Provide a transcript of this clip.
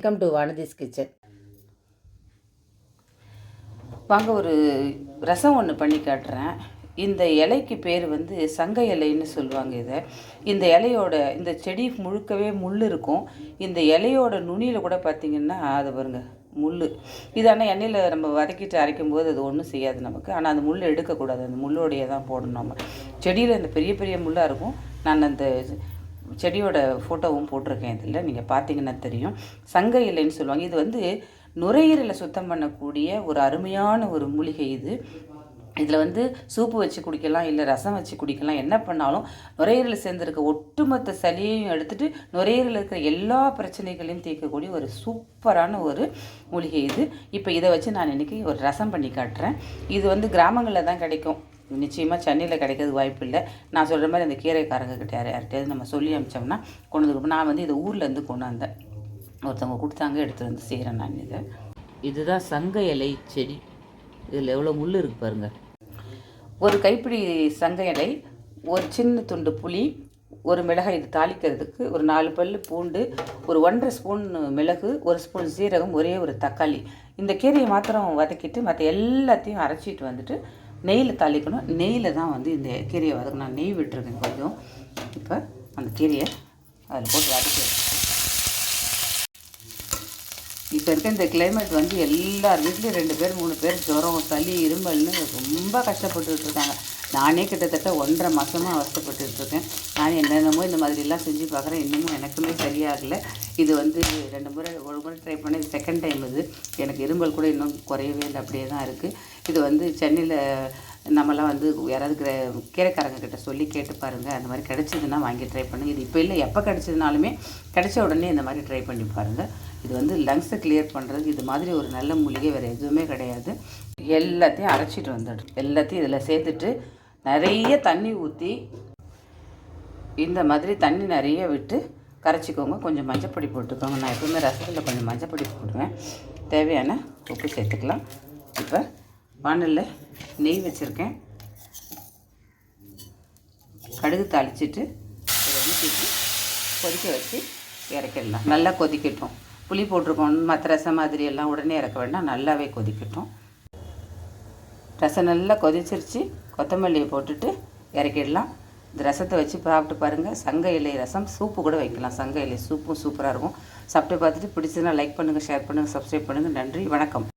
Welcome to Vanathi's kitchen. வாங்க ஒரு ரசம் ஒன்று பண்ணி காட்டுறேன். இந்த இலைக்கு பேர் வந்து சங்க இலைன்னு சொல்லுவாங்க. இந்த இலையோட இந்த செடி முழுக்கவே முள் இருக்கும். இந்த இலையோட நுனியில் கூட பார்த்திங்கன்னா அதை பாருங்க முள். இது ஆனால் எண்ணெயில் நம்ம வதக்கிட்டு அரைக்கும் போது அது ஒன்றும் செய்யாது நமக்கு. ஆனால் அந்த முள் எடுக்கக்கூடாது, அந்த முள்ளோடையே தான் போடணும். நம்ம செடியில் இந்த பெரிய பெரிய முள்ளாக இருக்கும். நான் அந்த செடியோட ஃபோட்டோவும் போட்டிருக்கேன். இதில் நீங்கள் பார்த்தீங்கன்னா தெரியும். சங்க இலைன்னு சொல்லுவாங்க. இது வந்து நுரையீரலை சுத்தம் பண்ணக்கூடிய ஒரு அருமையான ஒரு மூலிகை. இதில் வந்து சூப்பு வச்சு குடிக்கலாம், இல்லை ரசம் வச்சு குடிக்கலாம். என்ன பண்ணாலும் நுரையீரலில் சேர்ந்துருக்க ஒட்டுமொத்த சளியையும் எடுத்துகிட்டு நுரையீரலில் இருக்கிற எல்லா பிரச்சனைகளையும் தீர்க்கக்கூடிய ஒரு சூப்பரான ஒரு மூலிகை இது. இப்போ இதை வச்சு நான் இன்றைக்கி ஒரு ரசம் பண்ணி காட்டுறேன். இது வந்து கிராமங்களில் தான் கிடைக்கும். நிச்சயமாக சென்னையில் கிடைக்கிறது வாய்ப்பு இல்லை. நான் சொல்கிற மாதிரி அந்த கீரைக்காரங்கக்கிட்ட யார்கிட்டையாவது நம்ம சொல்லி அமிச்சோம்னா கொண்டு வந்து, நான் வந்து இதை ஊர்லேருந்து கொண்டாந்தேன். ஒருத்தவங்க கொடுத்தாங்க, எடுத்து வந்து செய்கிறேன் நான். இதுதான் சங்க இலை செடி. இதில் எவ்வளோ முள் இருக்குது பாருங்கள். ஒரு கைப்பிடி சங்க இலை, ஒரு சின்ன துண்டு புளி, ஒரு மிளகாய் இது தாளிக்கிறதுக்கு, ஒரு 4 பல் பூண்டு, ஒரு 1½ ஸ்பூன் மிளகு, 1 ஸ்பூன் சீரகம், ஒரே ஒரு தக்காளி. இந்த கீரையை மாத்திரம் வதக்கிட்டு மற்ற எல்லாத்தையும் அரைச்சிட்டு வந்துட்டு நெய்யில் தாளிக்கணும். நெய்யில் தான் வந்து இந்த கீரையை வதக்கணும். நான் நெய் விட்டுருக்கேன் கொஞ்சம். இப்போ அந்த கீரையை அதில் போட்டு வதக்கி. இப்போ இருக்க இந்த கிளைமேட் வந்து எல்லார் வீட்லேயும் 2 பேர் 3 பேர் ஜுரம், சளி, இருமல்னு ரொம்ப கஷ்டப்பட்டுட்டு இருக்காங்க. நானே கிட்டத்தட்ட 1½ மாதமாக அவஸ்தைப்பட்டுருக்கேன். நான் என்னென்னமோ இந்த மாதிரிலாம் செஞ்சு பார்க்குறேன். இன்னமும் எனக்குமே சரியாகலை. இது வந்து 2 முறை ஒரு முறை ட்ரை பண்ணி, இது செகண்ட் டைம். இது எனக்கு இருமல் கூட இன்னும் குறையவே இல்லை, அப்படியே தான் இருக்குது. இது வந்து சென்னையில் நம்மலாம் வந்து யாராவது கீரைக்காரங்க சொல்லி கேட்டு பாருங்கள். அந்த மாதிரி கிடச்சிதுன்னா வாங்கி ட்ரை பண்ணுங்கள். இது இப்போ இல்லை, எப்போ கிடச்சிதுனாலுமே கிடச்ச உடனே இந்த மாதிரி ட்ரை பண்ணி பாருங்கள். இது வந்து லங்ஸை கிளியர் பண்ணுறதுக்கு இது மாதிரி ஒரு நல்ல மூலிகை வேறு எதுவுமே கிடையாது. எல்லாத்தையும் அரைச்சிட்டு வந்துடும். எல்லாத்தையும் இதில் சேர்த்துட்டு நிறைய தண்ணி ஊற்றி இந்த மாதிரி தண்ணி நிறைய விட்டு கரைச்சிக்கோங்க. கொஞ்சம் மஞ்சப்பொடி போட்டுக்கோங்க. நான் எப்பவுமே ரசத்தில் கொஞ்சம் மஞ்சப்பொடி போடுவேன். தேவையான உப்பு சேர்த்துக்கலாம். இப்போ வானலில் நெய் வச்சுருக்கேன். கடுகு தாளிச்சிட்டு இதை ஊற்றிட்டு கொதிக்க வச்சு இறக்கிடலாம். நல்லா கொதிக்கட்டும். புளி போட்டிருக்கோம், மற்ற ரசம் மாதிரி எல்லாம் உடனே இறக்க வேண்டாம், நல்லாவே கொதிக்கட்டும். ரசம் நல்லா கொதிச்சிருச்சு. கொத்தமல்லியை போட்டுட்டு இறக்கிடலாம். இந்த ரசத்தை வச்சு சாப்பிட்டு பாருங்கள். சங்க இலை ரசம் சூப்பு கூட வைக்கலாம். சங்க இலை சூப்பும் சூப்பராக இருக்கும். சாப்பிட்டு பார்த்துட்டு பிடிச்சதுன்னா லைக் பண்ணுங்கள், ஷேர் பண்ணுங்கள், சப்ஸ்கிரைப் பண்ணுங்கள். நன்றி, வணக்கம்.